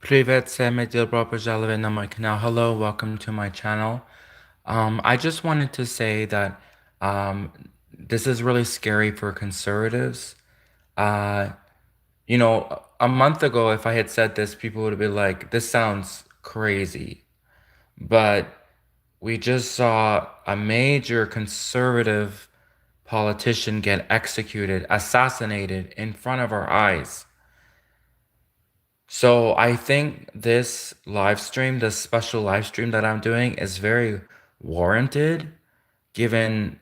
Привет, c'est добро пожаловать на мой канал. Hello, welcome to my channel. I just wanted to say that this is really scary for conservatives. Uh, a month ago, if I had said this, people would have been like, this sounds crazy. But we just saw a major conservative politician get executed, assassinated in front of our eyes. So I think this live stream, this special live stream that I'm doing is very warranted, given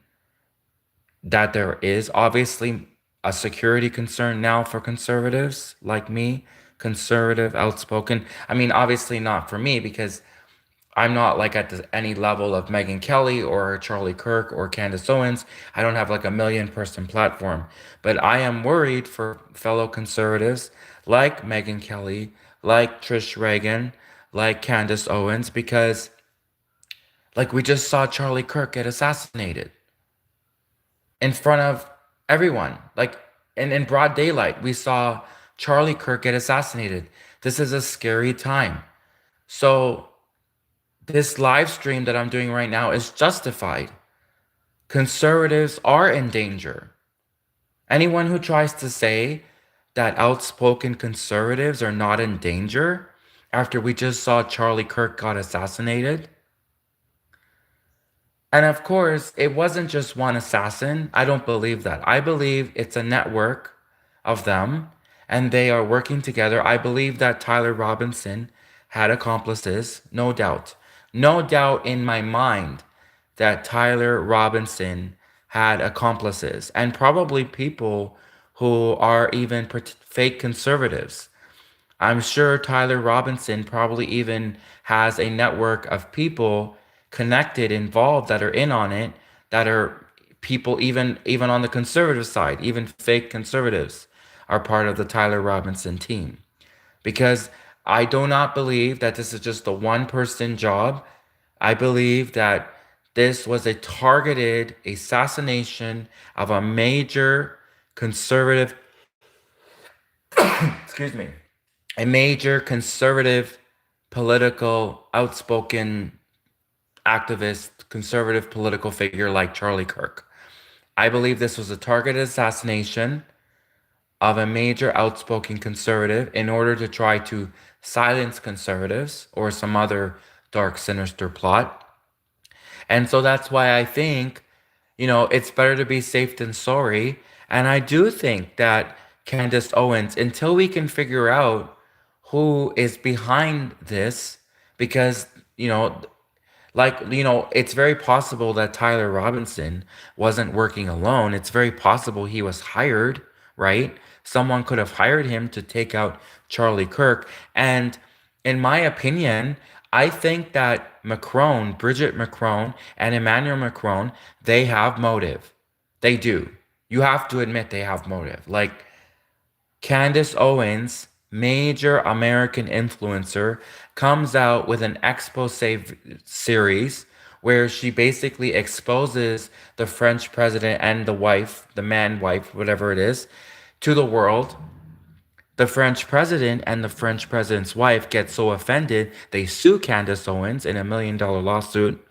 that there is obviously a security concern now for conservatives like me, conservative, outspoken. I mean, obviously not for me because I'm not like at any level of Megyn Kelly or Charlie Kirk or Candace Owens. I don't have like a million person platform, but I am worried for fellow conservatives like Megyn Kelly, like Trish Reagan, like Candace Owens, because like we just saw Charlie Kirk get assassinated in front of everyone. Like in broad daylight, we saw Charlie Kirk get assassinated. This is a scary time. So this live stream that I'm doing right now is justified. Conservatives are in danger. Anyone who tries to say that outspoken conservatives are not in danger after we just saw Charlie Kirk got assassinated. And of course, it wasn't just one assassin. I don't believe that. I believe it's a network of them and they are working together. I believe that Tyler Robinson had accomplices, no doubt. No doubt in my mind that Tyler Robinson had accomplices and probably people who are even fake conservatives. I'm sure Tyler Robinson probably even has a network of people connected, involved that are in on it, that are people even on the conservative side, even fake conservatives are part of the Tyler Robinson team. Because I do not believe that this is just a one person job. I believe that this was a targeted assassination of a major conservative, excuse me, a major conservative political outspoken activist, conservative political figure like Charlie Kirk. I believe this was a targeted assassination of a major outspoken conservative in order to try to silence conservatives or some other dark, sinister plot. And so that's why I think, it's better to be safe than sorry. And I do think that Candace Owens, until we can figure out who is behind this, because, it's very possible that Tyler Robinson wasn't working alone. It's very possible he was hired, right? Someone could have hired him to take out Charlie Kirk. And in my opinion, I think that Macron, Bridget Macron, and Emmanuel Macron, they have motive. They do. You have to admit they have motive. Like, Candace Owens, major American influencer, comes out with an expose series where she basically exposes the French president and the wife, the man wife, whatever it is, to the world. The French president and the French president's wife get so offended, they sue Candace Owens in $1 million lawsuit.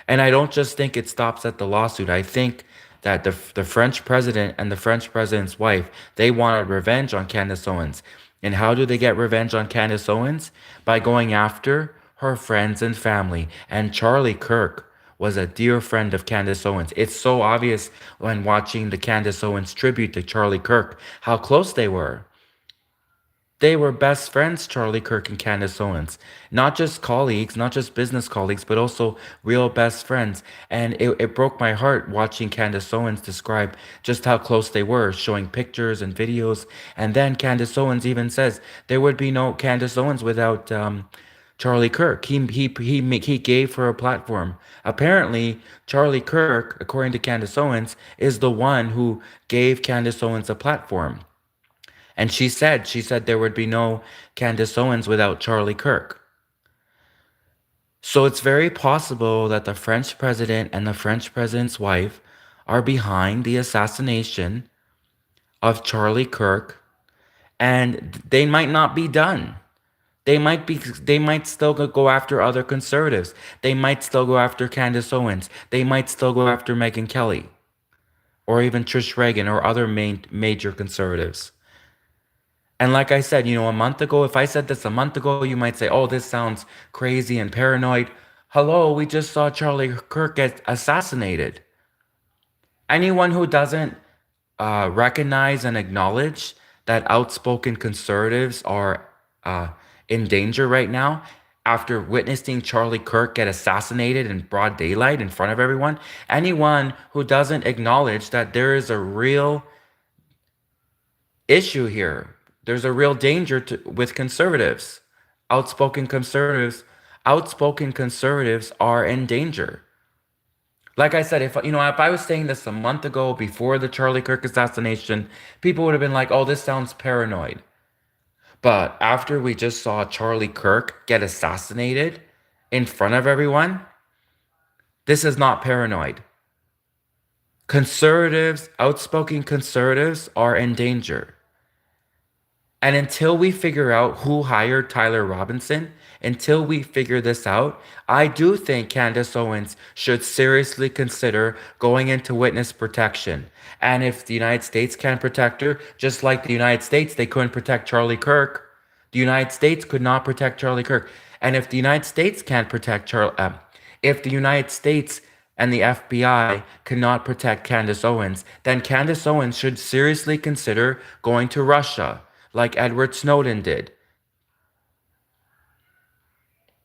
And I don't just think it stops at the lawsuit. I think that the French president and the French president's wife, they wanted revenge on Candace Owens. And how do they get revenge on Candace Owens? By going after her friends and family. And Charlie Kirk was a dear friend of Candace Owens. It's so obvious when watching the Candace Owens tribute to Charlie Kirk how close they were. They were best friends, Charlie Kirk and Candace Owens. Not just colleagues, not just business colleagues, but also real best friends. And it broke my heart watching Candace Owens describe just how close they were, showing pictures and videos. And then Candace Owens even says there would be no Candace Owens without Charlie Kirk. He gave her a platform. Apparently, Charlie Kirk, according to Candace Owens, is the one who gave Candace Owens a platform. And she said there would be no Candace Owens without Charlie Kirk. So it's very possible that the French president and the French president's wife are behind the assassination of Charlie Kirk, and they might not be done. They might still go after other conservatives. They might still go after Candace Owens. They might still go after Megyn Kelly or even Trish Reagan or other major conservatives. And like I said, a month ago, if I said this a month ago, you might say, oh, this sounds crazy and paranoid. Hello, we just saw Charlie Kirk get assassinated. Anyone who doesn't recognize and acknowledge that outspoken conservatives are in danger right now after witnessing Charlie Kirk get assassinated in broad daylight in front of everyone, anyone who doesn't acknowledge that there is a real issue here, there's a real danger with conservatives, outspoken conservatives, outspoken conservatives are in danger. Like I said, if I was saying this a month ago before the Charlie Kirk assassination, people would have been like, "Oh, this sounds paranoid." But after we just saw Charlie Kirk get assassinated in front of everyone, this is not paranoid. Conservatives, outspoken conservatives are in danger. And until we figure out who hired Tyler Robinson, until we figure this out, I do think Candace Owens should seriously consider going into witness protection. And if the United States can protect her, just like the United States, they couldn't protect Charlie Kirk. The United States could not protect Charlie Kirk. And if the United States can't protect if the United States and the FBI cannot protect Candace Owens, then Candace Owens should seriously consider going to Russia like Edward Snowden did.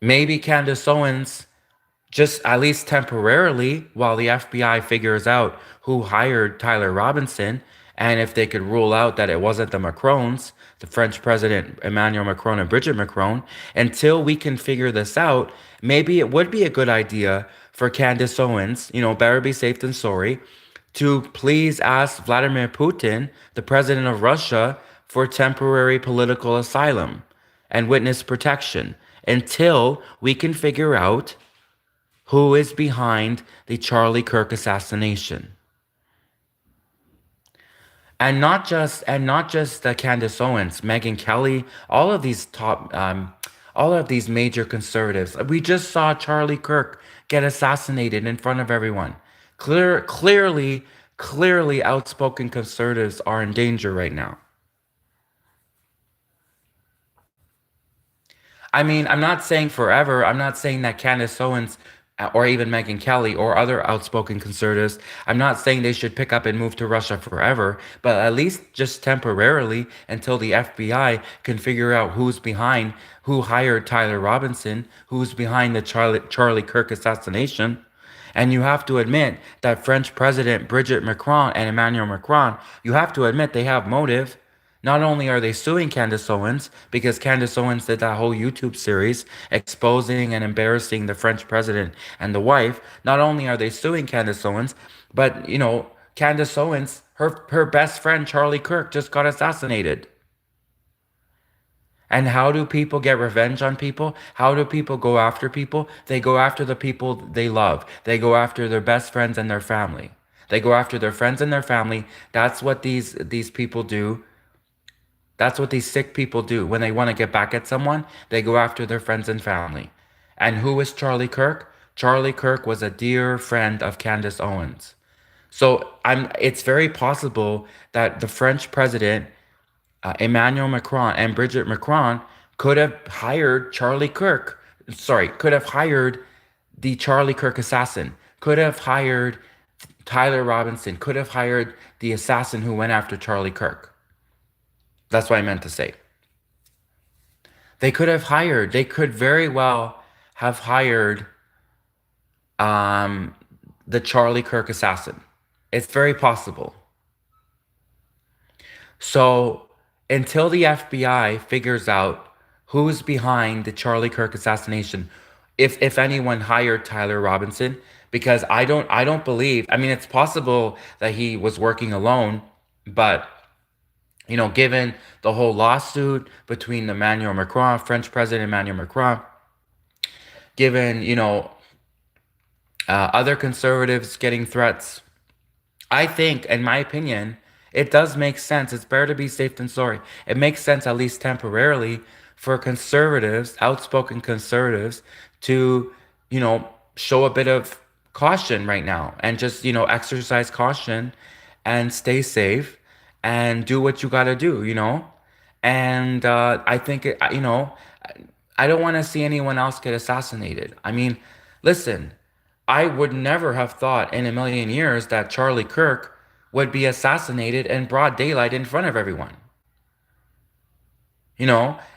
Maybe Candace Owens, just at least temporarily, while the FBI figures out who hired Tyler Robinson, and if they could rule out that it wasn't the Macrons, the French President Emmanuel Macron and Brigitte Macron, until we can figure this out, maybe it would be a good idea for Candace Owens, better be safe than sorry, to please ask Vladimir Putin, the president of Russia, for temporary political asylum and witness protection until we can figure out who is behind the Charlie Kirk assassination. And not just Candace Owens, Megyn Kelly, all of these major conservatives. We just saw Charlie Kirk get assassinated in front of everyone. Clearly, outspoken conservatives are in danger right now. I mean, I'm not saying forever. I'm not saying that Candace Owens or even Megyn Kelly or other outspoken conservatives, I'm not saying they should pick up and move to Russia forever, but at least just temporarily until the FBI can figure out who hired Tyler Robinson, who's behind the Charlie Kirk assassination. And you have to admit that French President Brigitte Macron and Emmanuel Macron, you have to admit they have motive. Not only are they suing Candace Owens, because Candace Owens did that whole YouTube series exposing and embarrassing the French president and the wife, not only are they suing Candace Owens, but, Candace Owens, her best friend Charlie Kirk just got assassinated. And how do people get revenge on people? How do people go after people? They go after the people they love. They go after their best friends and their family. They go after their friends and their family. That's what these people do. That's what these sick people do. When they want to get back at someone, they go after their friends and family. And who is Charlie Kirk? Charlie Kirk was a dear friend of Candace Owens. So it's very possible that the French president, Emmanuel Macron and Brigitte Macron, could have hired Charlie Kirk. Sorry, could have hired the Charlie Kirk assassin, could have hired Tyler Robinson, could have hired the assassin who went after Charlie Kirk. That's what I meant to say. They could very well have hired the Charlie Kirk assassin. It's very possible. So until the FBI figures out who's behind the Charlie Kirk assassination, if anyone hired Tyler Robinson, because I don't believe, I mean, it's possible that he was working alone, but given the whole lawsuit between Emmanuel Macron, French President Emmanuel Macron, given, other conservatives getting threats, I think, in my opinion, it does make sense. It's better to be safe than sorry. It makes sense, at least temporarily, for conservatives, outspoken conservatives, to, you know, show a bit of caution right now and just, exercise caution and stay safe and do what you got to do, And I think, I don't want to see anyone else get assassinated. I mean, listen, I would never have thought in a million years that Charlie Kirk would be assassinated in broad daylight in front of everyone.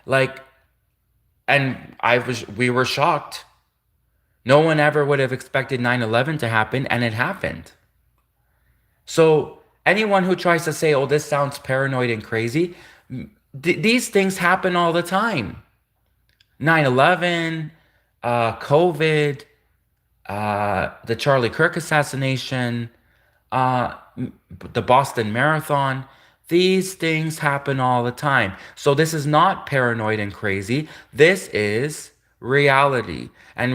Like, and we were shocked. No one ever would have expected 9/11 to happen, and it happened. So, anyone who tries to say, oh, this sounds paranoid and crazy, these things happen all the time. 9/11, COVID, the Charlie Kirk assassination, uh, the Boston Marathon. These things happen all the time. So this is not paranoid and crazy. This is reality. And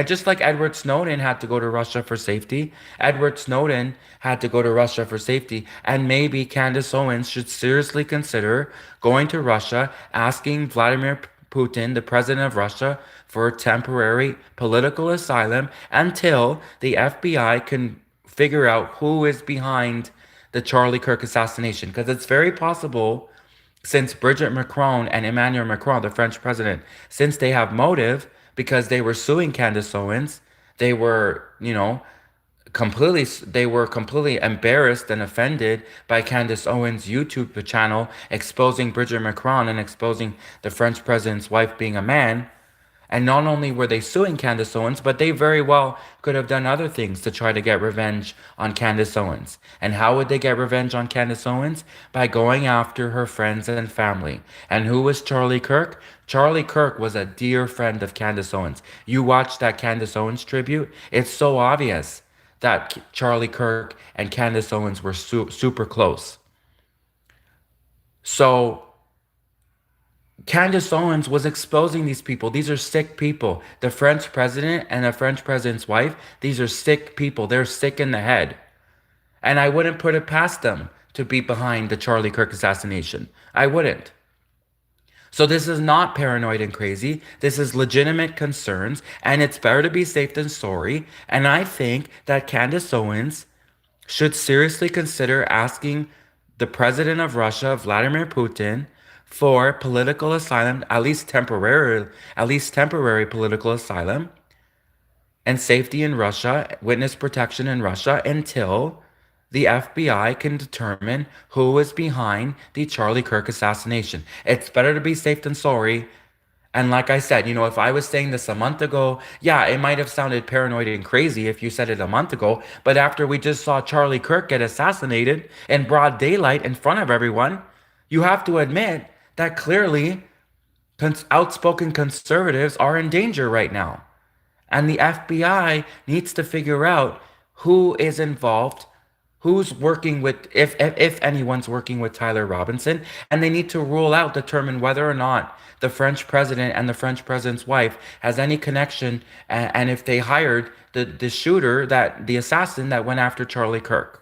just like Edward Snowden had to go to Russia for safety, Edward Snowden had to go to Russia for safety. And maybe Candace Owens should seriously consider going to Russia, asking Vladimir Putin, the president of Russia, for temporary political asylum until the FBI can figure out who is behind the Charlie Kirk assassination. Because it's very possible, since Brigitte Macron and Emmanuel Macron, the French president, since they have motive because they were suing Candace Owens, they were, completely embarrassed and offended by Candace Owens' YouTube channel exposing Brigitte Macron and exposing the French president's wife being a man. And not only were they suing Candace Owens, but they very well could have done other things to try to get revenge on Candace Owens. And how would they get revenge on Candace Owens? By going after her friends and family. And who was Charlie Kirk? Charlie Kirk was a dear friend of Candace Owens. You watch that Candace Owens tribute, it's so obvious that Charlie Kirk and Candace Owens were super close. So Candace Owens was exposing these people. These are sick people. The French president and the French president's wife, these are sick people. They're sick in the head. And I wouldn't put it past them to be behind the Charlie Kirk assassination. I wouldn't. So this is not paranoid and crazy. This is legitimate concerns, and it's better to be safe than sorry. And I think that Candace Owens should seriously consider asking the president of Russia, Vladimir Putin, for political asylum, at least temporary political asylum and safety in Russia, witness protection in Russia until the FBI can determine who is behind the Charlie Kirk assassination. It's better to be safe than sorry. And like I said, if I was saying this a month ago, yeah, it might have sounded paranoid and crazy if you said it a month ago. But after we just saw Charlie Kirk get assassinated in broad daylight in front of everyone, you have to admit that clearly outspoken conservatives are in danger right now. And the FBI needs to figure out who is involved, who's working with, if anyone's working with Tyler Robinson, and they need to determine whether or not the French president and the French president's wife has any connection, and if they hired the shooter, the assassin that went after Charlie Kirk.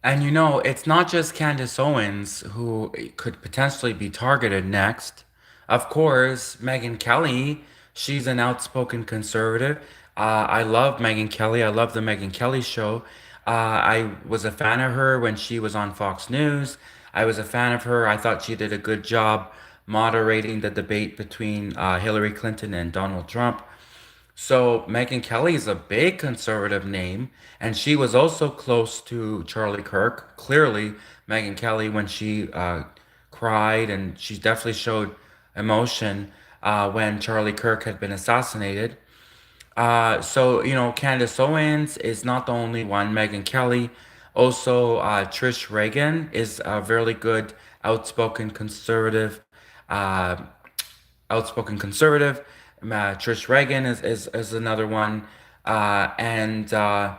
And it's not just Candace Owens who could potentially be targeted next. Of course, Megyn Kelly, she's an outspoken conservative. I love Megyn Kelly. I love the Megyn Kelly show. I was a fan of her when she was on Fox News. I was a fan of her. I thought she did a good job moderating the debate between Hillary Clinton and Donald Trump. So Megyn Kelly is a big conservative name, and she was also close to Charlie Kirk. Clearly, Megyn Kelly, when she cried, and she definitely showed emotion when Charlie Kirk had been assassinated. So Candace Owens is not the only one. Megyn Kelly, also Trish Reagan is a really good outspoken conservative. Uh, outspoken conservative. Trish Reagan is another one. And I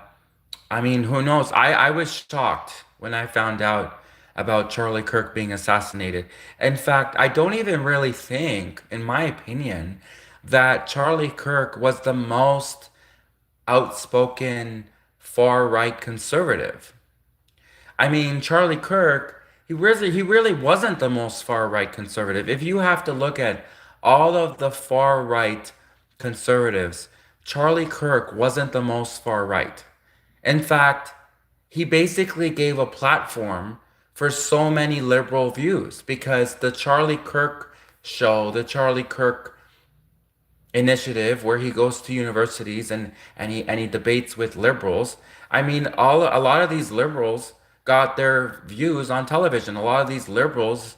mean, who knows? I was shocked when I found out about Charlie Kirk being assassinated. In fact, I don't even really think, in my opinion, that Charlie Kirk was the most outspoken far right conservative. I mean, Charlie Kirk, he really wasn't the most far right conservative. If you have to look at all of the far right conservatives, Charlie Kirk wasn't the most far right. In fact, he basically gave a platform for so many liberal views because the Charlie Kirk show, the Charlie Kirk initiative where he goes to universities and he debates with liberals. I mean, a lot of these liberals got their views on television. A lot of these liberals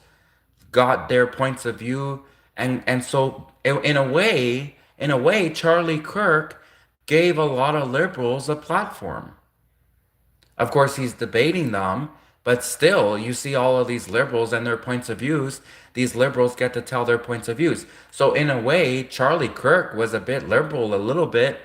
got their points of view, and so in a way, Charlie Kirk gave a lot of liberals a platform. Of course, he's debating them, but still, you see all of these liberals and their points of views. These liberals get to tell their points of views. So, in a way, Charlie Kirk was a bit liberal, a little bit.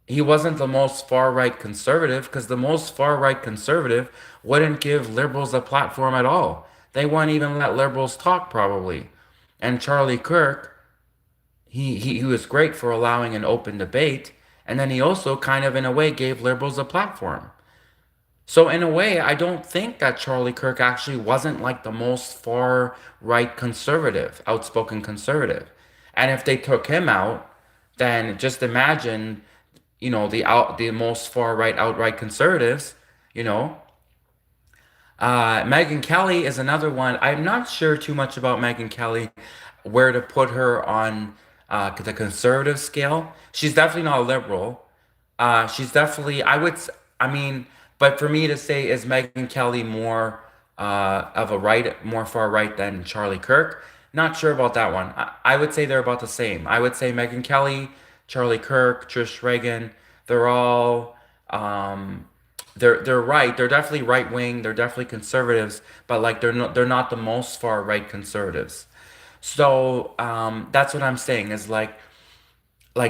He wasn't the most far right conservative because the most far right conservative wouldn't give liberals a platform at all. They wouldn't even let liberals talk, probably. And Charlie Kirk, he was great for allowing an open debate. And then he also kind of, in a way, gave liberals a platform. So in a way, I don't think that Charlie Kirk actually wasn't like the most far right conservative, outspoken conservative. And if they took him out, then just imagine, the most far right outright conservatives, you know, Megyn Kelly is another one. I'm not sure too much about Megyn Kelly, where to put her on the conservative scale. She's definitely not a liberal. She's definitely, I mean, but for me to say, is Megyn Kelly more of a right, more far right than Charlie Kirk? Not sure about that one. I would say they're about the same. I would say Megyn Kelly, Charlie Kirk, Trish Reagan, they're all they're right. They're definitely right wing. They're definitely conservatives, but like they're not the most far right conservatives. So that's what I'm saying is like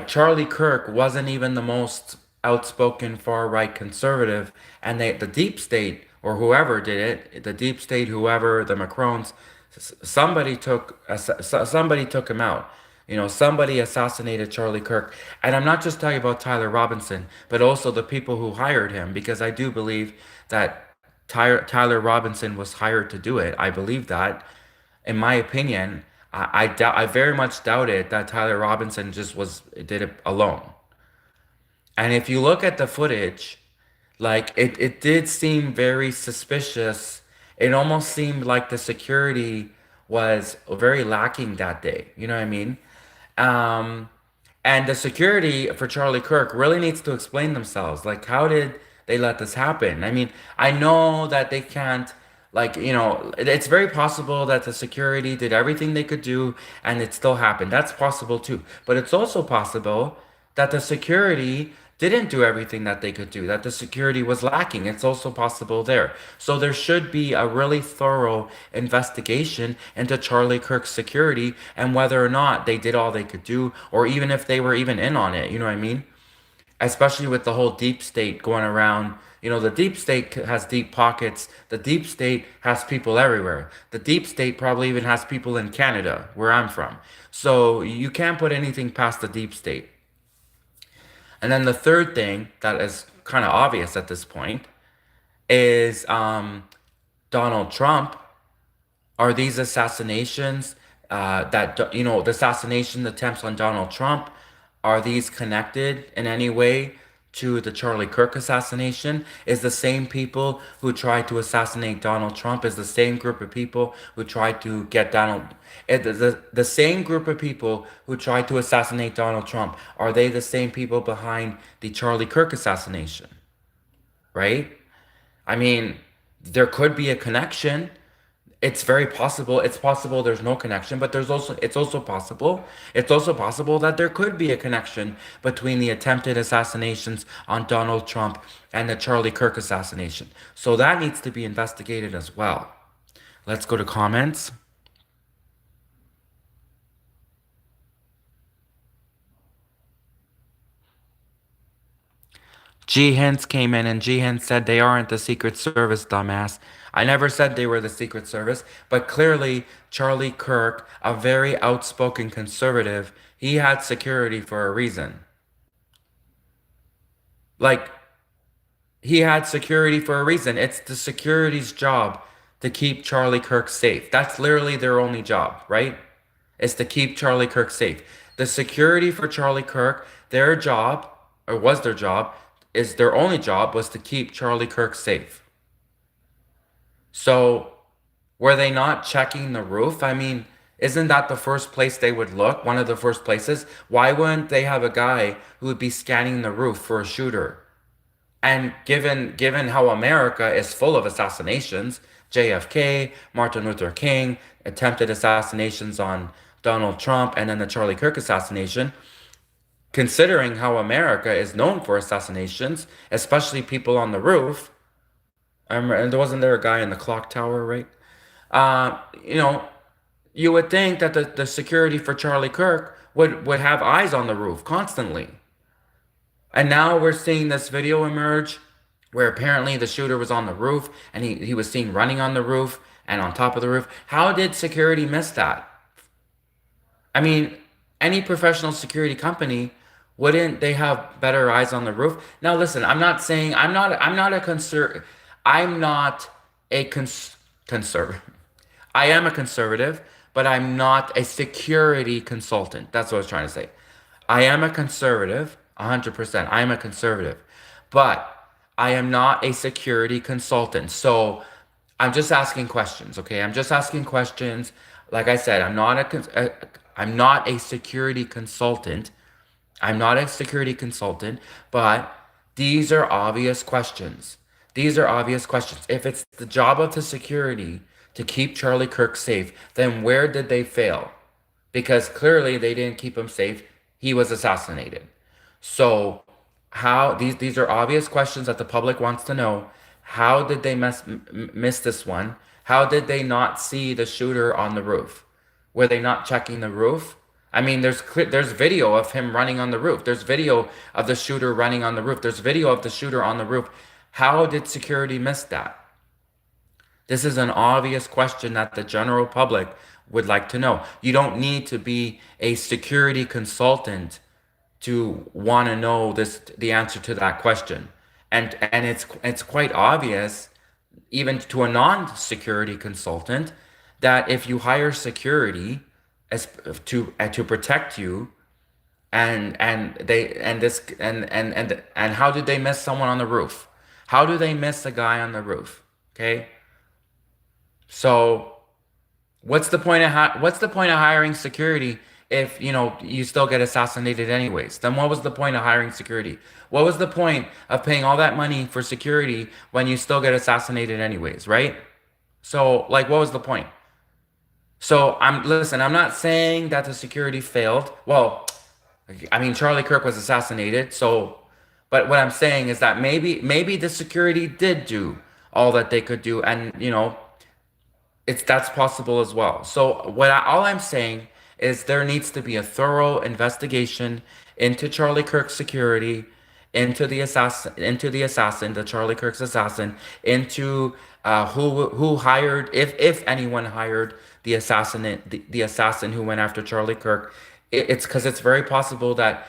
Charlie Kirk wasn't even the most outspoken far right conservative, and the deep state or whoever did it, the deep state, whoever the Macrons, somebody took him out. Somebody assassinated Charlie Kirk, and I'm not just talking about Tyler Robinson, but also the people who hired him, because I do believe that Tyler Robinson was hired to do it. I believe that, in my opinion. I very much doubted that Tyler Robinson just did it alone. And if you look at the footage, like it did seem very suspicious. It almost seemed like the security was very lacking that day. You know what I mean? Um, and the security for Charlie Kirk really needs to explain themselves. Like, how did they let this happen? I mean, I know that they can't, like, it's very possible that the security did everything they could do and it still happened. That's possible too. But it's also possible that the security didn't do everything that they could do, that the security was lacking. It's also possible there. So there should be a really thorough investigation into Charlie Kirk's security and whether or not they did all they could do, or even if they were even in on it. You know what I mean? Especially with the whole deep state going around. The deep state has deep pockets. The deep state has people everywhere. The deep state probably even has people in Canada, where I'm from. So you can't put anything past the deep state. And then the third thing that is kind of obvious at this point is Donald Trump. Are these assassinations the assassination attempts on Donald Trump, are these connected in any way to the Charlie Kirk assassination? Is the same people who tried to assassinate Donald Trump is the same group of people who tried to get the same group of people who tried to assassinate Donald Trump, are they the same people behind the Charlie Kirk assassination? Right? I mean, there could be a connection. It's very possible. It's possible there's no connection, but it's also possible that there could be a connection between the attempted assassinations on Donald Trump and the Charlie Kirk assassination. So that needs to be investigated as well. Let's go to comments. G Hens came in and G Hens said they aren't the Secret Service, dumbass. I never said they were the Secret Service, but clearly Charlie Kirk, a very outspoken conservative, he had security for a reason. Like, he had security for a reason. It's the security's job to keep Charlie Kirk safe. That's literally their only job, right? Is to keep Charlie Kirk safe. The security for Charlie Kirk, their job, or was their job, is their only job was to keep Charlie Kirk safe. So, were they not checking the roof? I mean, isn't that the first place they would look? One of the first places? Why wouldn't they have a guy who would be scanning the roof for a shooter? And given how America is full of assassinations, JFK, Martin Luther King, attempted assassinations on Donald Trump, and then the Charlie Kirk assassination, considering how America is known for assassinations, especially people on the roof, and there wasn't there a guy in the clock tower, right? You know, you would think that the security for Charlie Kirk would have eyes on the roof constantly. And now we're seeing this video emerge where apparently the shooter was on the roof and he was seen running on the roof and on top of the roof. How did security miss that? I mean, any professional security company, wouldn't they have better eyes on the roof? Now listen, I'm not saying I'm not a conservative. I am a conservative, but I'm not a security consultant. That's what I was trying to say. I am a conservative, 100%. I am a conservative, but I am not a security consultant. So I'm just asking questions, okay? I'm just asking questions. Like I said, I'm not a security consultant. I'm not a security consultant, but these are obvious questions. These are obvious questions. If it's the job of the security to keep Charlie Kirk safe, then where did they fail? Because clearly they didn't keep him safe. He was assassinated. So how these are obvious questions that the public wants to know. How did they miss this one? How did they not see the shooter on the roof? Were they not checking the roof? I mean, there's video of him running on the roof. There's video of the shooter running on the roof. There's video of the shooter on the roof. How did security miss that? This is an obvious question that the general public would like to know. You don't need to be a security consultant to want to know the answer to that question. And it's quite obvious even to a non-security consultant that if you hire security as to protect you and how did they miss someone on the roof? How do they miss a guy on the roof? Okay? So what's the point of hiring security if you still get assassinated anyways? Then what was the point of hiring security? What was the point of paying all that money for security when you still get assassinated anyways, right? So like what was the point? So I'm not saying that the security failed. Well, I mean Charlie Kirk was assassinated, so but what I'm saying is that maybe the security did do all that they could do, and that's possible as well. So all I'm saying is there needs to be a thorough investigation into Charlie Kirk's security, into the assassin, the Charlie Kirk's assassin, into who hired, if anyone hired the assassin who went after Charlie Kirk. It's because it's very possible that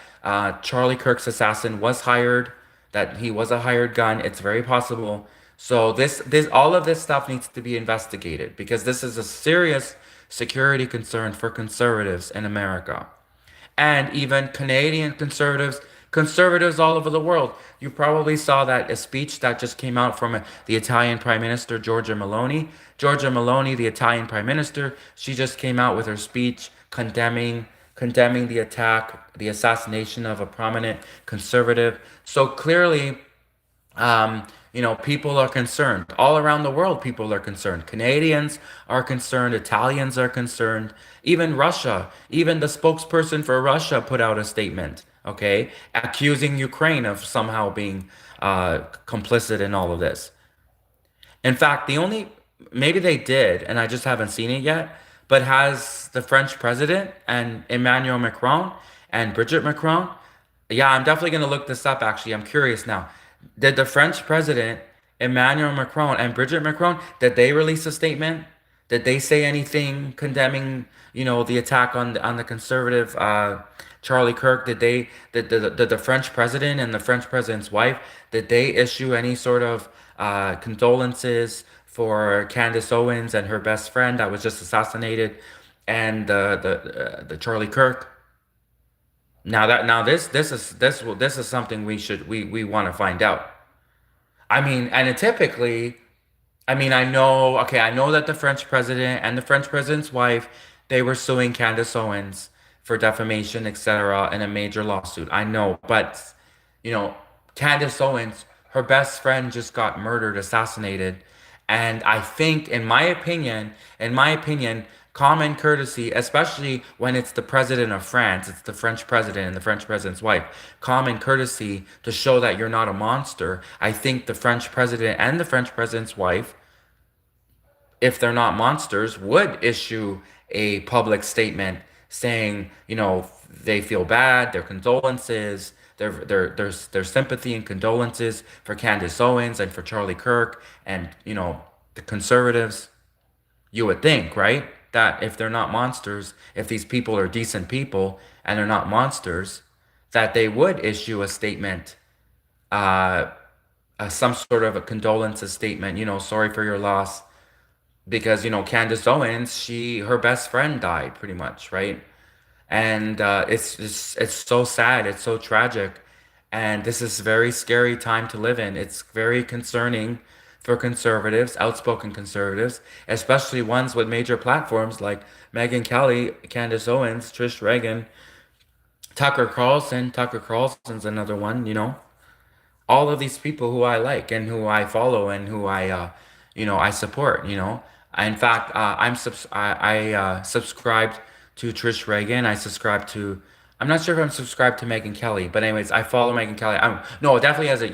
Charlie Kirk's assassin was hired, that he was a hired gun. It's very possible. So all of this stuff needs to be investigated because this is a serious security concern for conservatives in America and even Canadian conservatives, conservatives all over the world. You probably saw that a speech that just came out from the Italian Prime Minister Giorgia Meloni. Giorgia Meloni, the Italian Prime Minister, she just came out with her speech condemning the attack, the assassination of a prominent conservative. So clearly, people are concerned. All around the world, people are concerned. Canadians are concerned. Italians are concerned. Even Russia, even the spokesperson for Russia put out a statement, okay, accusing Ukraine of somehow being complicit in all of this. In fact, maybe they did, and I just haven't seen it yet, but has the French president and Emmanuel Macron and Brigitte Macron, yeah, I'm definitely going to look this up actually. I'm curious now. Did the French president Emmanuel Macron and Brigitte Macron, did they release a statement? Did they say anything condemning, the attack on the conservative Charlie Kirk? Did the French president and the French president's wife, did they issue any sort of condolences for Candace Owens and her best friend that was just assassinated, and the Charlie Kirk? This is something we want to find out. I mean, and it typically, I mean, I know that the French president and the French president's wife, they were suing Candace Owens for defamation, etc., in a major lawsuit. I know, but you know, Candace Owens, her best friend just got murdered, assassinated, and I think, in my opinion, common courtesy, especially when it's the president of France, it's the French president and the French president's wife, common courtesy to show that you're not a monster. I think the French president and the French president's wife, if they're not monsters, would issue a public statement saying, they feel bad, their condolences, their sympathy and condolences for Candace Owens and for Charlie Kirk and, the conservatives. You would think, right? That if they're not monsters, if these people are decent people and they're not monsters, that they would issue a statement, uh, some sort of a condolences statement, sorry for your loss, because Candace Owens, her best friend died pretty much, right? And it's so sad, it's so tragic, and this is a very scary time to live in. It's very concerning for conservatives, outspoken conservatives, especially ones with major platforms like Megyn Kelly, Candace Owens, Trish Reagan, Tucker Carlson. Tucker Carlson's another one, all of these people who I like and who I follow and who I support. In fact, I subscribed to Trish Reagan. I'm not sure if I'm subscribed to Megyn Kelly, but anyways, I follow Megyn Kelly. No, definitely has a,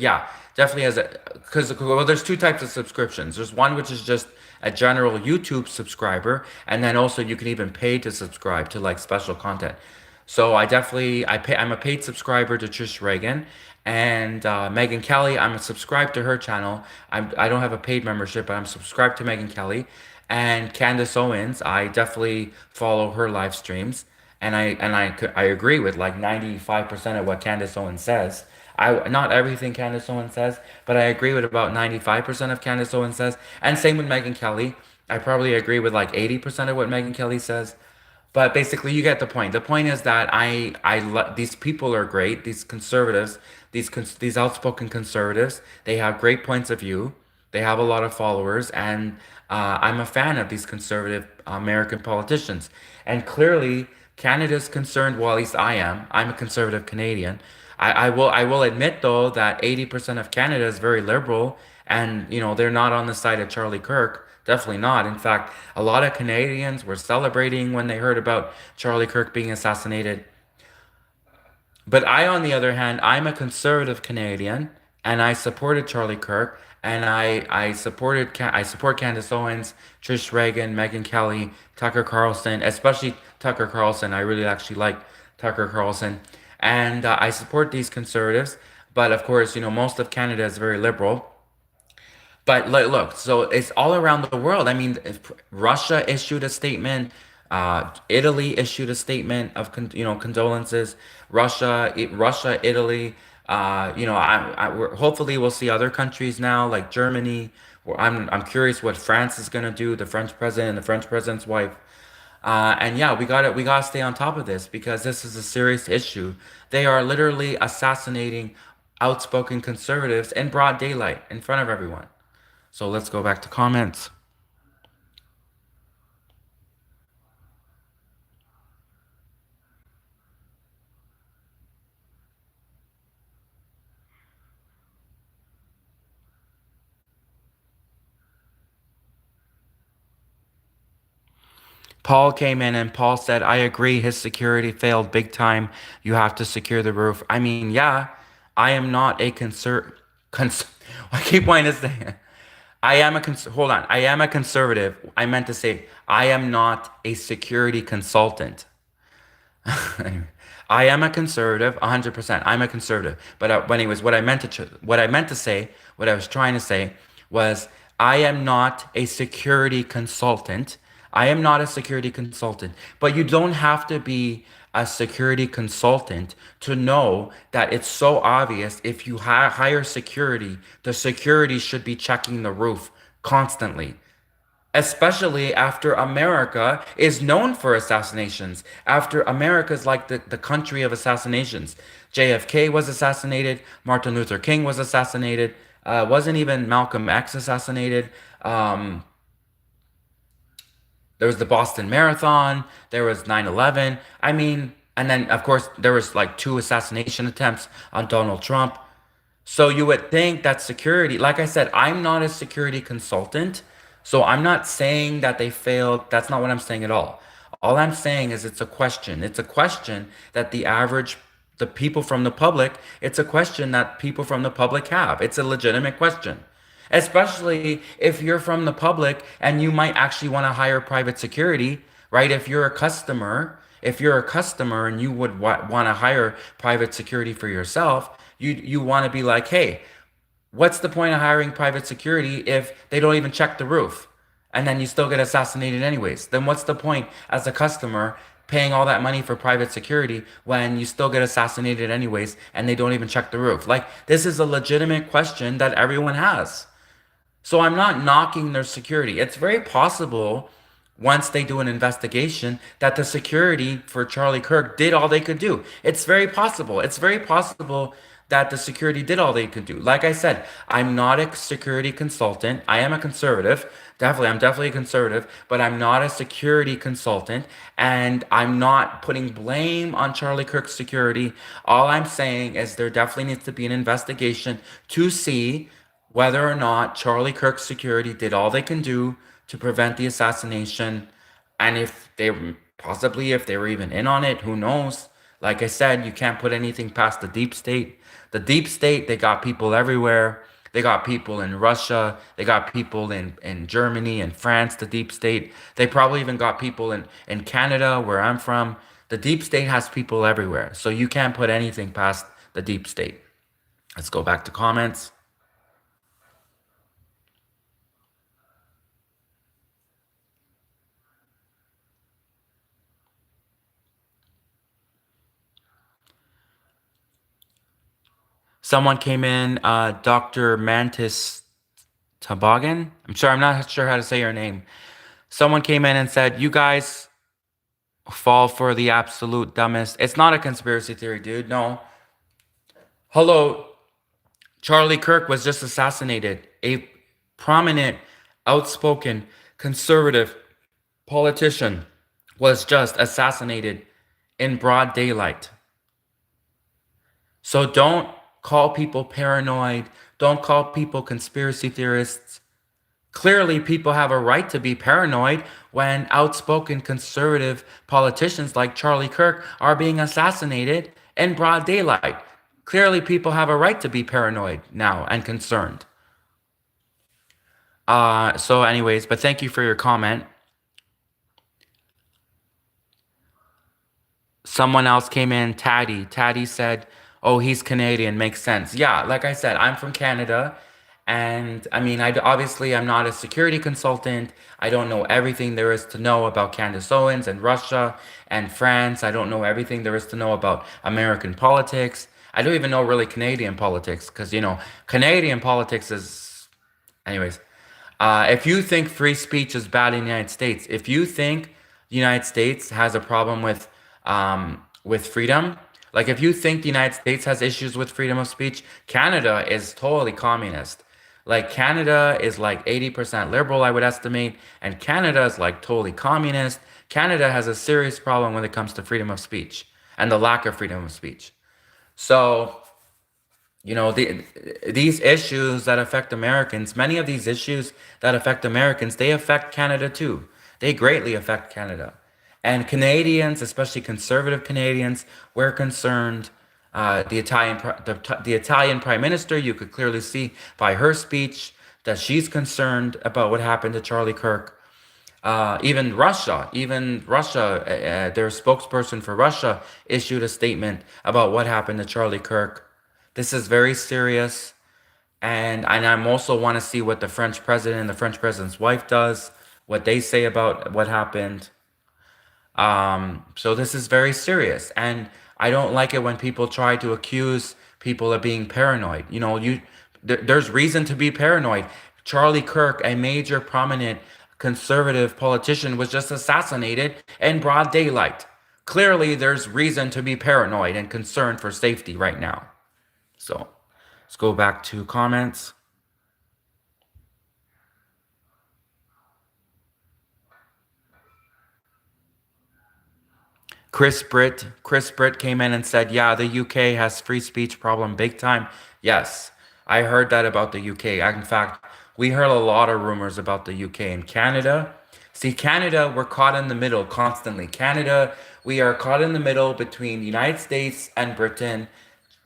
because well, there's two types of subscriptions. There's one which is just a general YouTube subscriber, and then also you can even pay to subscribe to like special content. So I'm a paid subscriber to Trish Reagan and Megyn Kelly. I'm subscribed to her channel. I don't have a paid membership, but I'm subscribed to Megyn Kelly and Candace Owens. I definitely follow her live streams, and I agree with like 95% of what Candace Owens says. I not everything Candace Owens says, but I agree with about 95% of Candace Owens says, and same with Megyn Kelly. I probably agree with like 80% of what Megyn Kelly says. But basically, you get the point. The point is that these people are great. These conservatives, these outspoken conservatives, they have great points of view. They have a lot of followers, and I'm a fan of these conservative American politicians. And clearly, Canada's concerned. Well, at least I am. I'm a conservative Canadian. I will admit though that 80% of Canada is very liberal, and they're not on the side of Charlie Kirk. Definitely not. In fact, a lot of Canadians were celebrating when they heard about Charlie Kirk being assassinated. But I, on the other hand, I'm a conservative Canadian, and I supported Charlie Kirk, and I support Candace Owens, Trish Reagan, Megyn Kelly, Tucker Carlson, especially Tucker Carlson. I really actually like Tucker Carlson, and I support these conservatives. But of course, most of Canada is very liberal. But look, so it's all around the world. I mean, if Russia issued a statement, Italy issued a statement of condolences. Russia, Italy, Hopefully we'll see other countries now like Germany. I'm curious what France is gonna do, the French president and the French president's wife. And yeah, we gotta stay on top of this because this is a serious issue. They are literally assassinating outspoken conservatives in broad daylight in front of everyone. So let's go back to comments. Paul came in and Paul said, I agree, his security failed big time. You have to secure the roof. I mean, yeah, I am not a I keep wanting to say hold on. I am a conservative. I meant to say I am not a security consultant. I am a conservative, 100%. I'm a conservative. But anyways, what I meant to say, what I was trying to say was, I am not a security consultant. I am not a security consultant. But you don't have to be a security consultant to know that it's so obvious if you hire security, the security should be checking the roof constantly, especially after America is known for assassinations. After America's like the country of assassinations. JFK was assassinated, Martin Luther King was assassinated, wasn't even Malcolm X assassinated. Um, there was the Boston Marathon, there was 9/11. I mean, and then of course there was like two assassination attempts on Donald Trump. So you would think that security, like I said, I'm not a security consultant. So I'm not saying that they failed. That's not what I'm saying at all. All I'm saying is it's a question. It's a question that the people from the public, it's a question that people from the public have. It's a legitimate question. Especially if you're from the public and you might actually want to hire private security, right? If you're a customer and you would want to hire private security for yourself, you want to be like, hey, what's the point of hiring private security if they don't even check the roof? And then you still get assassinated anyways. Then what's the point as a customer paying all that money for private security when you still get assassinated anyways and they don't even check the roof? Like, this is a legitimate question that everyone has. So I'm not knocking their security. It's very possible once they do an investigation that the security for Charlie Kirk did all they could do. It's very possible. It's very possible that the security did all they could do. Like I said, I'm not a security consultant. I am a conservative. I'm definitely a conservative, but I'm not a security consultant and I'm not putting blame on Charlie Kirk's security. All I'm saying is there definitely needs to be an investigation to see whether or not Charlie Kirk's security did all they can do to prevent the assassination, and if they were even in on it, who knows? Like I said, you can't put anything past the deep state. The deep state, they got people everywhere. They got people in Russia. They got people in Germany and France, the deep state. They probably even got people in Canada, where I'm from. The deep state has people everywhere. So you can't put anything past the deep state. Let's go back to comments. Someone came in, Dr. Mantis Toboggan. I'm not sure how to say your name. Someone came in and said, you guys fall for the absolute dumbest. It's not a conspiracy theory, dude. No. Hello. Charlie Kirk was just assassinated. A prominent, outspoken, conservative politician was just assassinated in broad daylight. So don't call people paranoid. Don't call people conspiracy theorists. Clearly, people have a right to be paranoid when outspoken conservative politicians like Charlie Kirk are being assassinated in broad daylight. Clearly, people have a right to be paranoid now and concerned. Anyways, but thank you for your comment. Someone else came in, Taddy. Taddy said, oh, he's Canadian, makes sense. Yeah, like I said, I'm from Canada. And I mean, obviously, I'm not a security consultant. I don't know everything there is to know about Candace Owens and Russia and France. I don't know everything there is to know about American politics. I don't even know really Canadian politics because, Canadian politics is, anyways. If you think free speech is bad in the United States, if you think the United States has a problem with freedom, like if you think the United States has issues with freedom of speech, Canada is totally communist. Like Canada is like 80% liberal, I would estimate, and Canada is like totally communist. Canada has a serious problem when it comes to freedom of speech and the lack of freedom of speech. So, these issues that affect Americans, many of these issues that affect Americans, they affect Canada too. They greatly affect Canada. And Canadians, especially conservative Canadians, we're concerned. The Italian Prime Minister, you could clearly see by her speech that she's concerned about what happened to Charlie Kirk. Even Russia, their spokesperson for Russia issued a statement about what happened to Charlie Kirk. This is very serious, and I'm also want to see what the French president and the French president's wife does, what they say about what happened. So this is very serious, and I don't like it when people try to accuse people of being paranoid. There's reason to be paranoid. Charlie Kirk, a major prominent conservative politician, was just assassinated in broad daylight. Clearly, there's reason to be paranoid and concerned for safety right now. So let's go back to comments. Chris Britt came in and said, "Yeah, the UK has free speech problem big time." Yes, I heard that about the UK. In fact, we heard a lot of rumors about the UK and Canada. See, Canada, we're caught in the middle constantly. Canada, we are caught in the middle between the United States and Britain,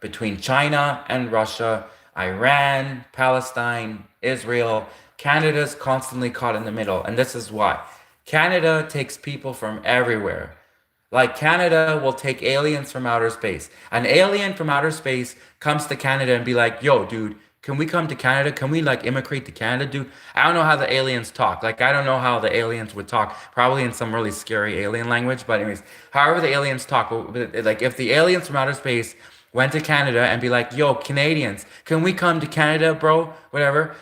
between China and Russia, Iran, Palestine, Israel. Canada's constantly caught in the middle, and this is why. Canada takes people from everywhere. Like Canada will take aliens from outer space. An alien from outer space comes to Canada and be like, "Yo, dude, can we come to Canada? Can we like immigrate to Canada, dude?" I don't know how the aliens talk. Like I don't know how the aliens would talk. Probably in some really scary alien language. But anyways, however the aliens talk, like if the aliens from outer space went to Canada and be like, "Yo, Canadians, can we come to Canada, bro?" Whatever.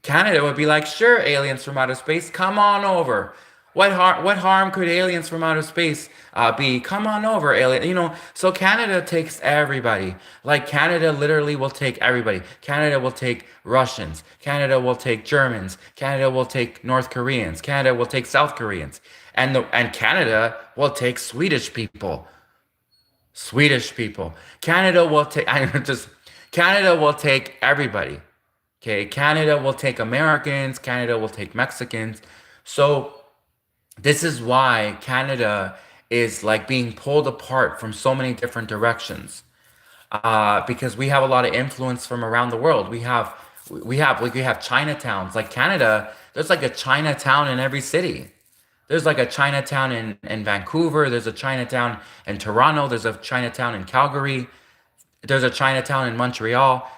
Canada would be like, "Sure, aliens from outer space, come on over." What harm could aliens from outer space be? Come on over, alien. So Canada takes everybody. Like Canada literally will take everybody. Canada will take Russians. Canada will take Germans. Canada will take North Koreans. Canada will take South Koreans. And Canada will take Swedish people. Swedish people. Canada will take. I just Canada will take everybody. Okay, Canada will take Americans. Canada will take Mexicans. So this is why Canada is like being pulled apart from so many different directions. Because we have a lot of influence from around the world. We have Chinatowns. Like Canada, there's like a Chinatown in every city. There's like a Chinatown in Vancouver. There's a Chinatown in Toronto. There's a Chinatown in Calgary. There's a Chinatown in Montreal.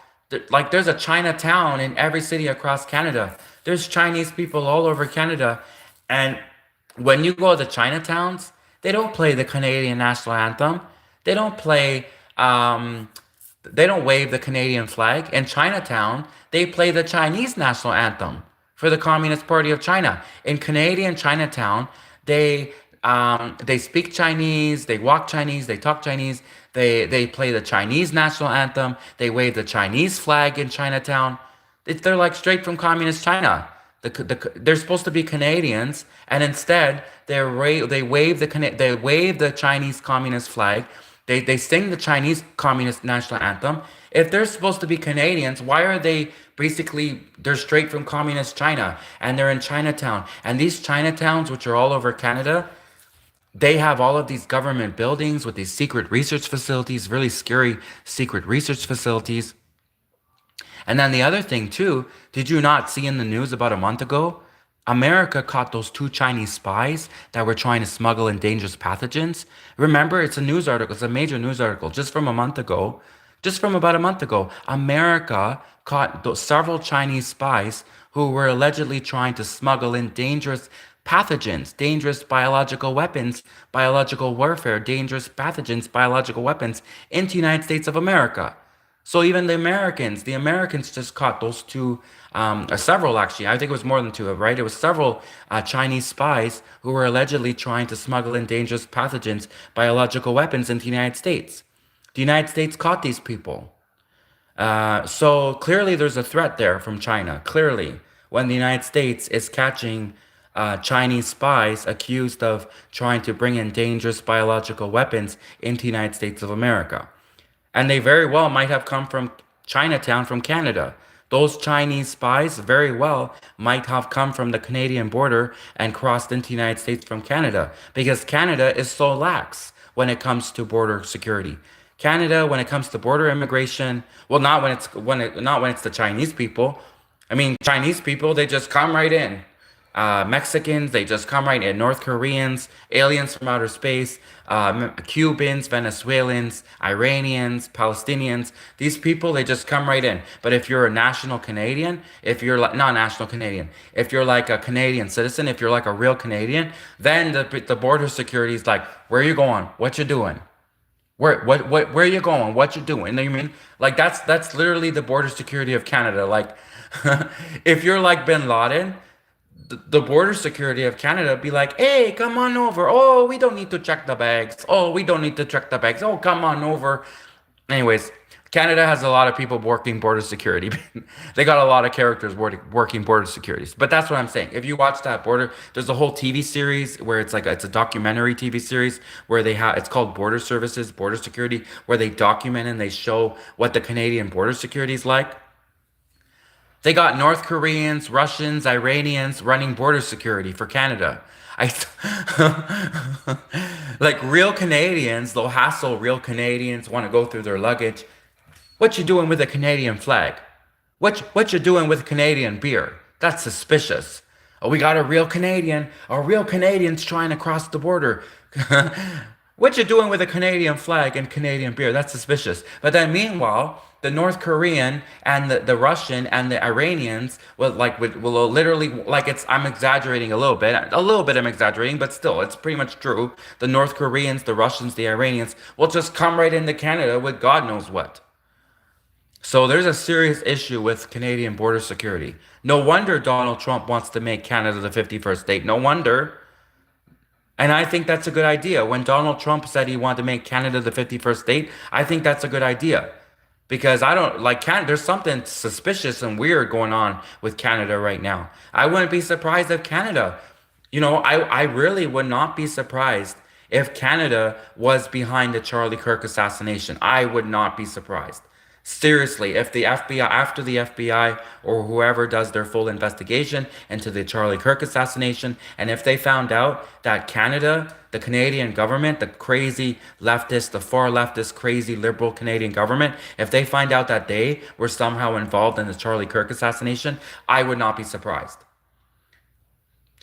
Like there's a Chinatown in every city across Canada. There's Chinese people all over Canada. And when you go to the Chinatowns, they don't play the Canadian national anthem. They don't play, they don't wave the Canadian flag. In Chinatown, they play the Chinese national anthem for the Communist Party of China. In Canadian Chinatown, they speak Chinese, they walk Chinese, they talk Chinese, they play the Chinese national anthem, they wave the Chinese flag in Chinatown. They're like straight from communist China. They're supposed to be Canadians, and instead they wave the Chinese communist flag. They sing the Chinese communist national anthem. If they're supposed to be Canadians, why are they basically they're straight from communist China and they're in Chinatown? And these Chinatowns, which are all over Canada, they have all of these government buildings with these secret research facilities, really scary secret research facilities. And then the other thing too, did you not see in the news about a month ago? America caught those two Chinese spies that were trying to smuggle in dangerous pathogens. Remember, it's a news article, it's a major news article just from a month ago. Just from about a month ago, America caught several Chinese spies who were allegedly trying to smuggle in dangerous pathogens, dangerous biological weapons, biological warfare, dangerous pathogens, biological weapons into the United States of America. So even the Americans just caught those two, several actually. I think it was more than two, right? It was several Chinese spies who were allegedly trying to smuggle in dangerous pathogens, biological weapons into the United States. The United States caught these people. So clearly there's a threat there from China. Clearly, when the United States is catching Chinese spies accused of trying to bring in dangerous biological weapons into the United States of America. And they very well might have come from Chinatown from Canada. Those Chinese spies very well might have come from the Canadian border and crossed into the United States from Canada because Canada is so lax when it comes to border security. Canada, when it comes to border immigration, well, not when it's the Chinese people. I mean, Chinese people, they just come right in. Mexicans, they just come right in. North Koreans, aliens from outer space, Cubans, Venezuelans, Iranians, Palestinians. These people, they just come right in. But if you're a national Canadian, if you're like, not national Canadian, if you're like a Canadian citizen, if you're like a real Canadian, then the border security is like, where are you going? What you doing? Where are you going? What you doing? You know what I mean? Like that's literally the border security of Canada. Like if you're like Bin Laden, the border security of Canada be like, hey, come on over. Oh, we don't need to check the bags. Oh, we don't need to check the bags. Oh, come on over. Anyways, Canada has a lot of people working border security. They got a lot of characters working border securities. But that's what I'm saying. If you watch that border, there's a whole TV series where it's a documentary TV series where they have it's called Border Services, Border Security, where they document and they show what the Canadian border security is like. They got North Koreans, Russians, Iranians running border security for Canada. I like real Canadians, they'll hassle real Canadians, want to go through their luggage. What you doing with a Canadian flag? What you doing with Canadian beer? That's suspicious. Oh, we got a real Canadian. A real Canadian's trying to cross the border. What you doing with a Canadian flag and Canadian beer? That's suspicious. But then meanwhile, the North Korean and the Russian and the Iranians will literally like it's I'm exaggerating a little bit. A little bit I'm exaggerating, but still it's pretty much true. The North Koreans, the Russians, the Iranians will just come right into Canada with God knows what. So there's a serious issue with Canadian border security. No wonder Donald Trump wants to make Canada the 51st state. No wonder. And I think that's a good idea. When Donald Trump said he wanted to make Canada the 51st state, I think that's a good idea. Because I don't like Canada, there's something suspicious and weird going on with Canada right now. I wouldn't be surprised if Canada, I really would not be surprised if Canada was behind the Charlie Kirk assassination. I would not be surprised. Seriously, if the FBI, after the FBI or whoever does their full investigation into the Charlie Kirk assassination, and if they found out that Canada, the Canadian government, the crazy leftist, the far leftist, crazy liberal Canadian government, if they find out that they were somehow involved in the Charlie Kirk assassination, I would not be surprised.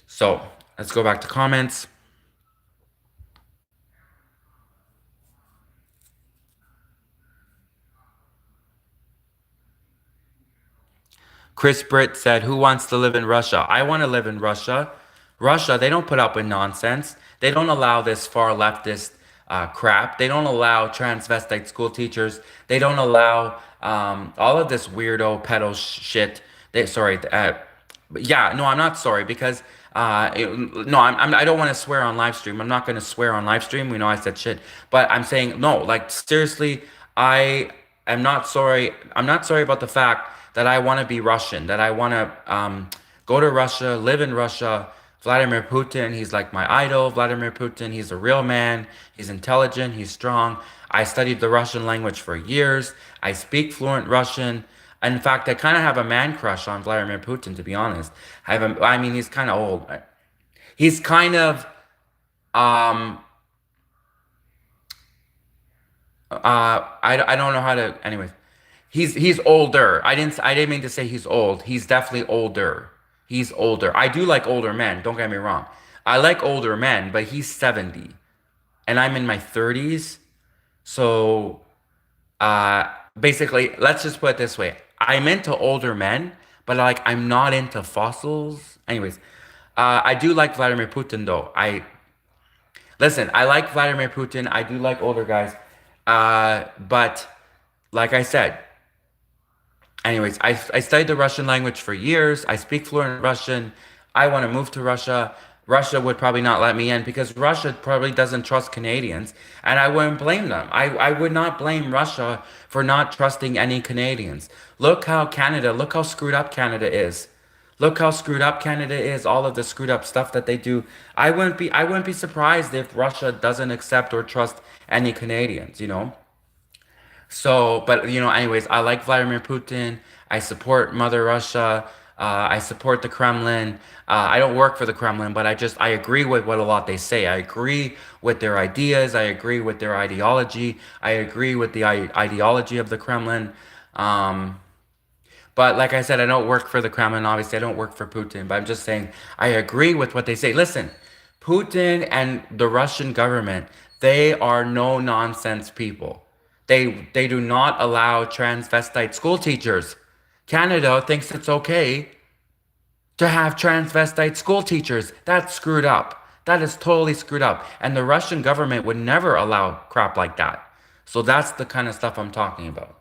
So let's go back to comments. Chris Britt said, who wants to live in Russia? I want to live in Russia. Russia, they don't put up with nonsense. They don't allow this far leftist crap. They don't allow transvestite school teachers. They don't allow all of this weirdo pedo shit. Sorry. Yeah, no, I'm not sorry because no, I don't want to swear on live stream. I'm not going to swear on live stream. We know I said shit, but I'm saying no. Like seriously, I am not sorry. I'm not sorry about the fact that I want to be Russian. That I want to go to Russia, live in Russia. Vladimir Putin, he's like my idol. Vladimir Putin, he's a real man. He's intelligent. He's strong. I studied the Russian language for years. I speak fluent Russian. In fact, I kind of have a man crush on Vladimir Putin, to be honest. I mean, he's kind of old. He's kind of, um, I don't know how to, anyways. He's older. I didn't mean to say he's old. He's definitely older. He's older. I do like older men, don't get me wrong. I like older men, but he's 70 and I'm in my 30s. So basically, let's just put it this way. I'm into older men, but like I'm not into fossils. Anyways, I do like Vladimir Putin though. I listen. I like Vladimir Putin. I do like older guys. But like I said, anyways, I studied the Russian language for years. I speak fluent Russian. I want to move to Russia. Russia would probably not let me in because Russia probably doesn't trust Canadians, and I wouldn't blame them. I would not blame Russia for not trusting any Canadians. Look how screwed up Canada is. Look how screwed up Canada is, all of the screwed up stuff that they do. I wouldn't be surprised if Russia doesn't accept or trust any Canadians, you know? So, but anyways, I like Vladimir Putin. I support Mother Russia. I support the Kremlin. I don't work for the Kremlin, but I agree with what a lot they say. I agree with their ideas. I agree with their ideology. I agree with the ideology of the Kremlin. Um, but like I said, I don't work for the Kremlin. Obviously, I don't work for Putin. But I'm just saying I agree with what they say. Listen, Putin and the Russian government, they are no nonsense people. They do not allow transvestite school teachers. Canada thinks it's okay to have transvestite school teachers. That's screwed up. That is totally screwed up. And the Russian government would never allow crap like that. So that's the kind of stuff I'm talking about.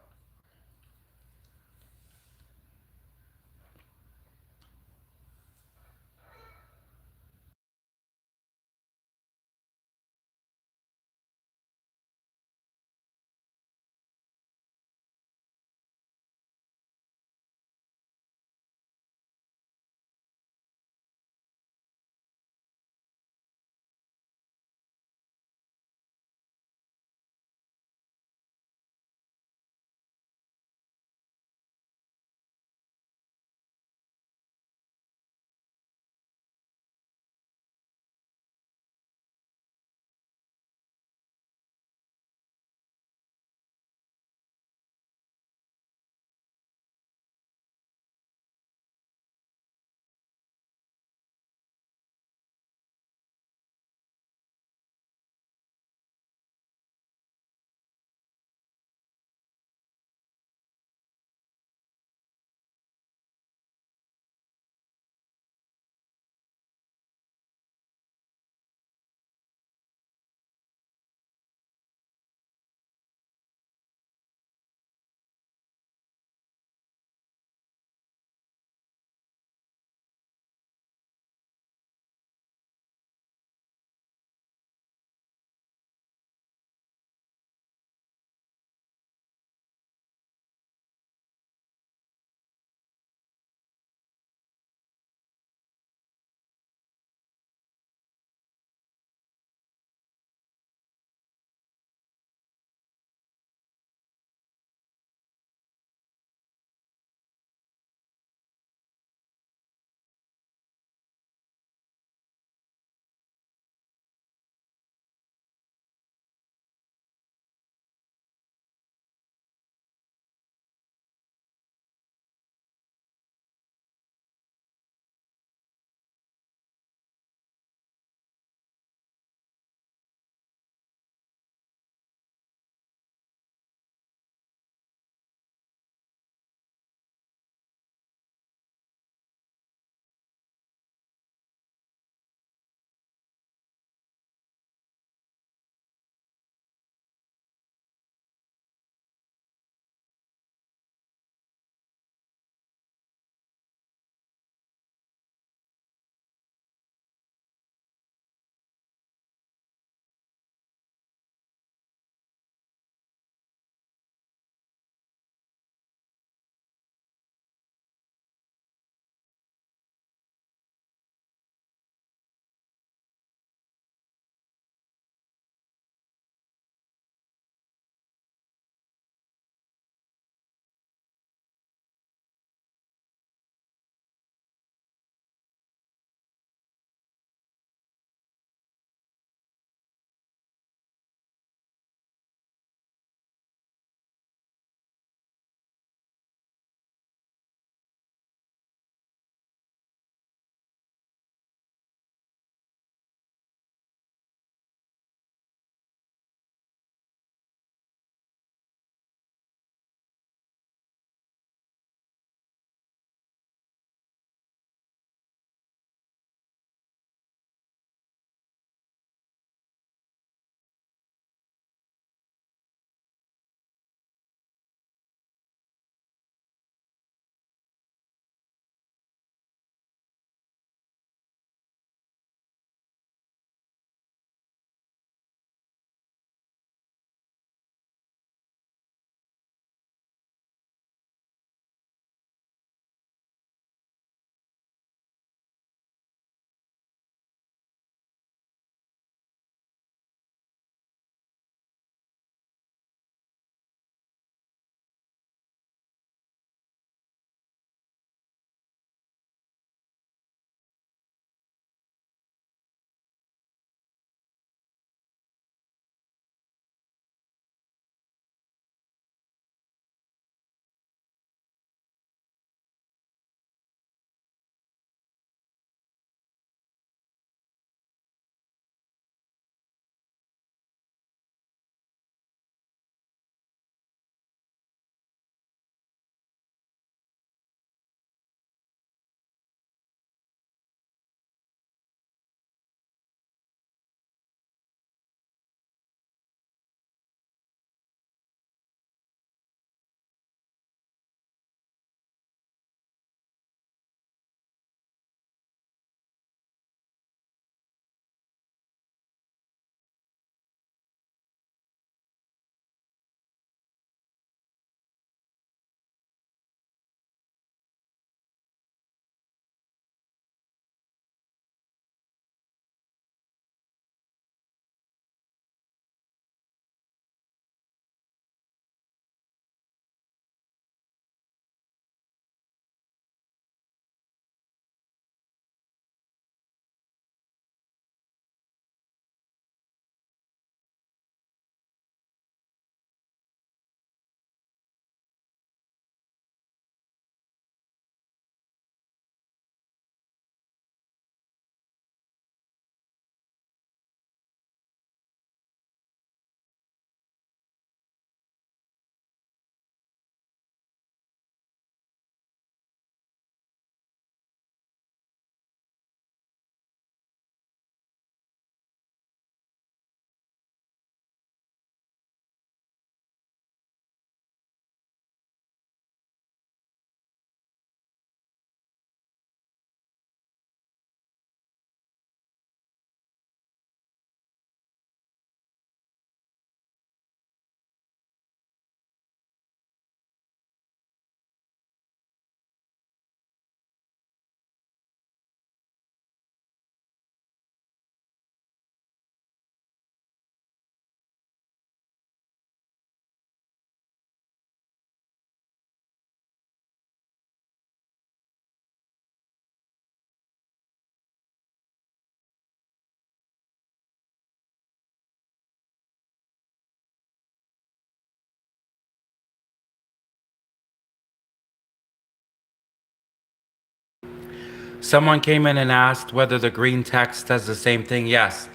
Someone came in and asked whether the green text says the same thing. Yes.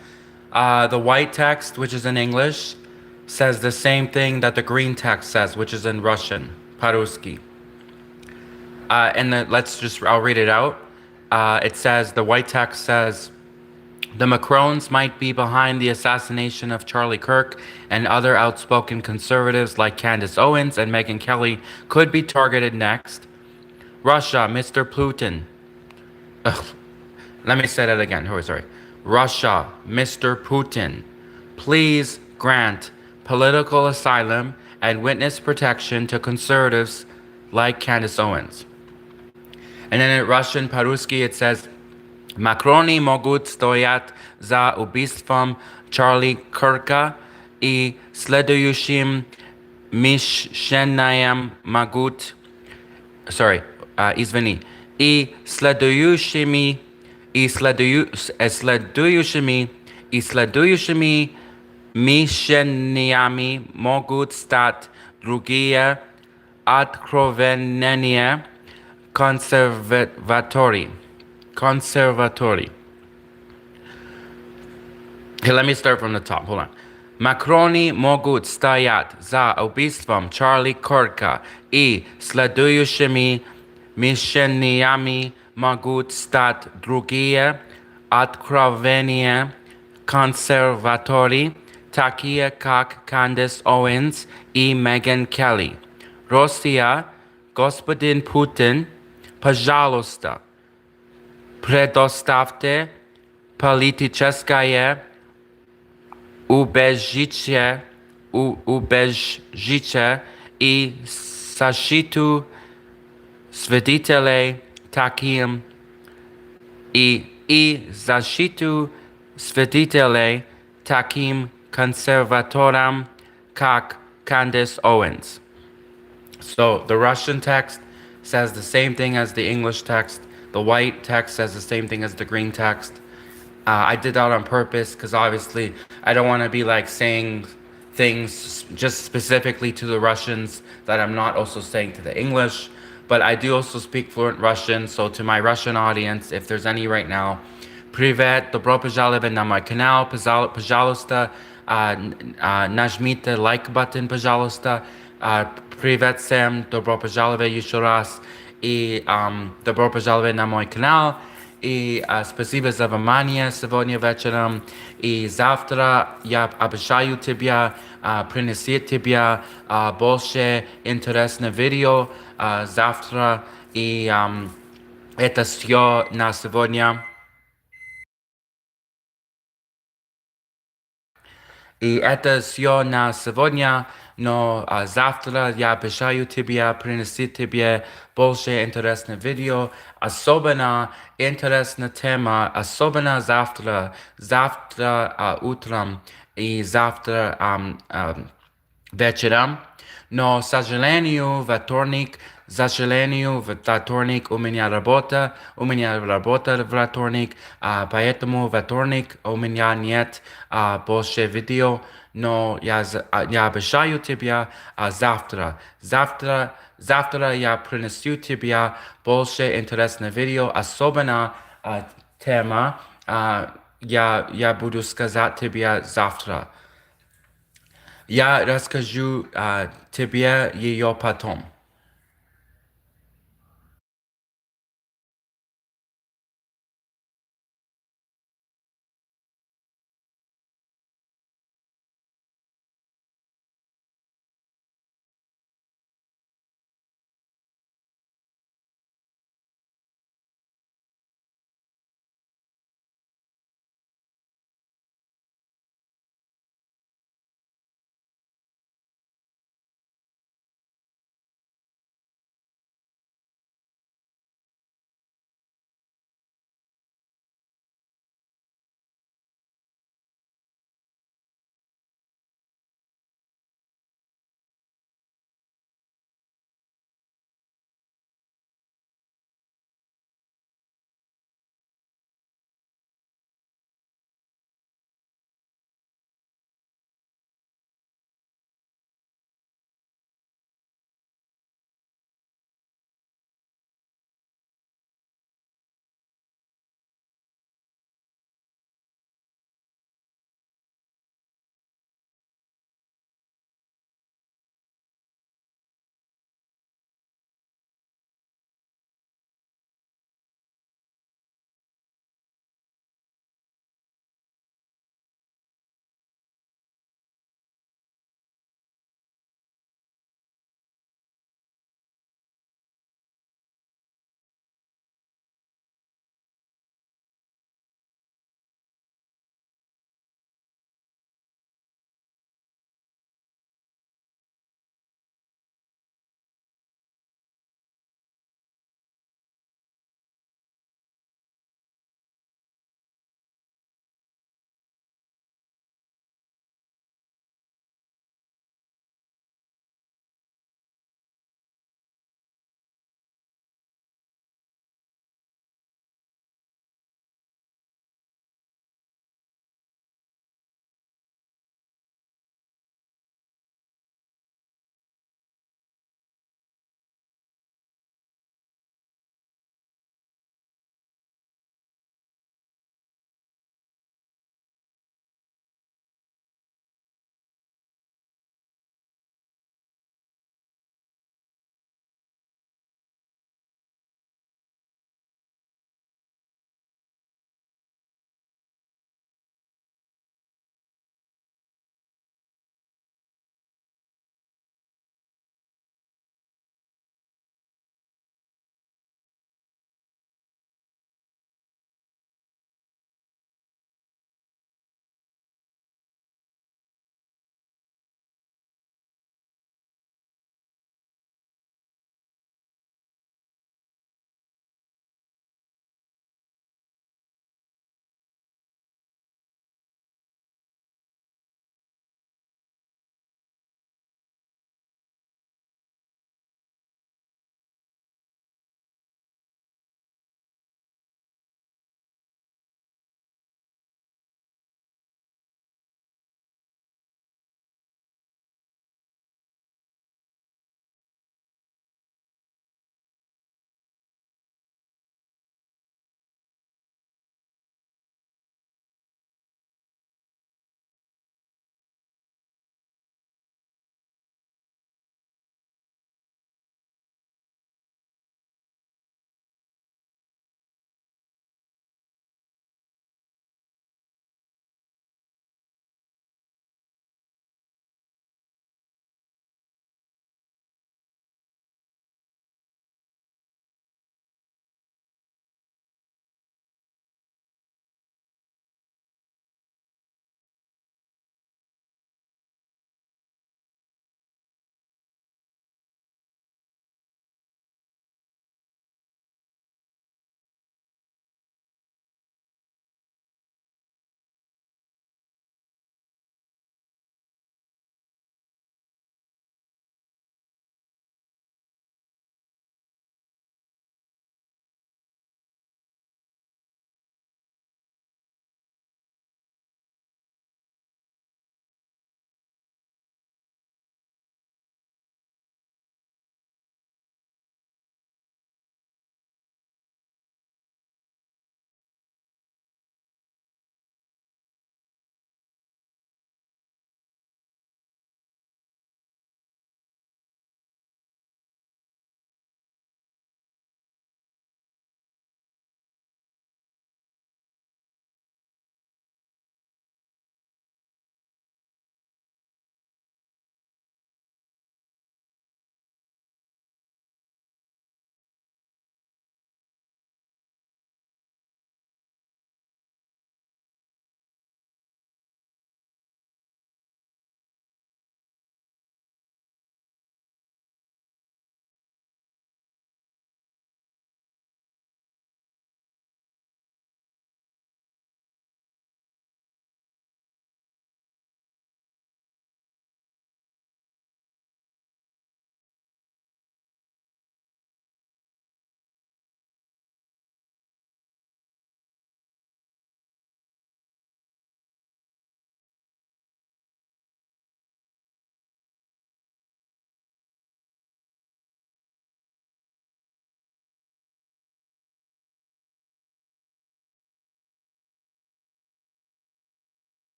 The white text, which is in English, says the same thing that the green text says, which is in Russian, по-русски. I'll read it out. It says, the white text says, the Macrons might be behind the assassination of Charlie Kirk, and other outspoken conservatives like Candace Owens and Megyn Kelly could be targeted next. Russia, Mr. Putin. Ugh. Let me say that again. Oh, sorry. Russia, Mr. Putin, please grant political asylum and witness protection to conservatives like Candace Owens. And then in Russian, по-русски, it says, Макрони могут стоять за убийством Чарли Кирка и следующим мишеням могут, извини, и следующими мишенями могут стать другие откровения conservatori. Okay, let me start from the top. Hold on. Macroni могут стоять за убийством Чарли Кирка и следующими мишенями могут стать другие откровения консерватории, такие как Кандис Оуэнс и Меган Келли. Россия, господин Путин, пожалуйста, предоставьте политическое убежище и защиту свидетелей таким и защиту свидетелей таким консерваторам, как Candace Owens. So the Russian text says the same thing as the English text. The white text says the same thing as the green text. I did that on purpose because obviously I don't want to be like saying things just specifically to the Russians that I'm not also saying to the English. But I do also speak fluent Russian, so to my Russian audience, if there's any right now, Привет, добро пожаловать на мой канал, пожалуйста, нажмите лайк button, пожалуйста, привет всем, добро пожаловать еще раз, и добро пожаловать на мой канал, и спасибо за внимание сегодня вечером, и завтра я обещаю тебе принести тебе больше интересных видео завтра, и это все на сегодня. И это все на сегодня, но завтра я обещаю тебе принести тебе больше интересных видео, особенно интересная тема, особенно завтра утром и завтра вечером. Но, к сожалению, во вторник у меня работа во вторник, поэтому во вторник у меня нет больше видео, но я обещаю тебе завтра я принесу тебе больше интересных видео, особенно тема, я буду сказать тебе завтра. Я расскажу тебе ее потом.